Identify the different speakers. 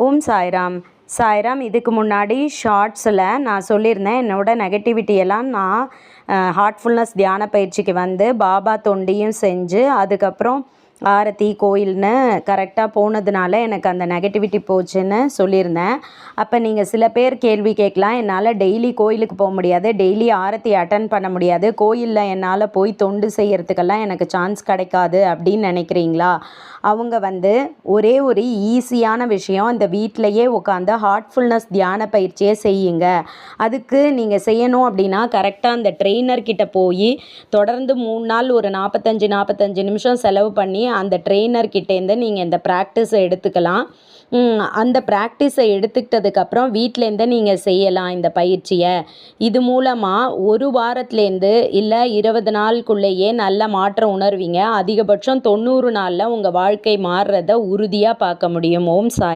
Speaker 1: ஓம் சாய்ராம். சாய்ராம், இதுக்கு முன்னாடி ஷார்ட்ஸில் நான் சொல்லியிருந்தேன், என்னோடய நெகட்டிவிட்டியெல்லாம் நான் ஹார்ட்ஃபுல்னஸ் தியான பயிற்சிக்கு வந்து பாபா தொண்டியும் செஞ்சு அதுக்கப்புறம் ஆரத்தி கோயில்னு கரெக்டாக போனதுனால எனக்கு அந்த நெகட்டிவிட்டி போச்சுன்னு சொல்லியிருந்தேன். அப்போ நீங்கள் சில பேர் கேள்வி கேட்கலாம், என்னால் டெய்லி கோயிலுக்கு போக முடியாது, டெய்லி ஆரத்தி அட்டன் பண்ண முடியாது, கோயிலில் என்னால் போய் தொண்டு செய்கிறதுக்கெல்லாம் எனக்கு சான்ஸ் கிடைக்காது அப்படின்னு நினைக்கிறீங்களா? அவங்க வந்து ஒரே ஒரு ஈஸியான விஷயம், இந்த வீட்டிலையே உட்காந்து ஹார்ட்ஃபுல்னஸ் தியான பயிற்சியை செய்யுங்க. அதுக்கு நீங்கள் செய்யணும் அப்படின்னா கரெக்டாக அந்த ட்ரெயினர்கிட்ட போய் தொடர்ந்து 3 நாள் ஒரு 45 நிமிஷம் செலவு பண்ணி அந்த ட்ரெயினர்கிட்டேருந்து நீங்கள் இந்த ப்ராக்டிஸை எடுத்துக்கலாம். அந்த ப்ராக்டிஸை எடுத்துக்கிட்டதுக்கப்புறம் வீட்டிலேருந்து நீங்கள் செய்யலாம் இந்த பயிற்சியை. இது மூலமாக ஒரு வாரத்துலேருந்து இல்லை 20 நாளுக்குள்ளேயே நல்ல மாற்றம் உணர்வீங்க. அதிகபட்சம் 90 நாளில் உங்கள் வாழ்க்கை மாறுறத உறுதியாக பார்க்க முடியும். ஓம் சாய்.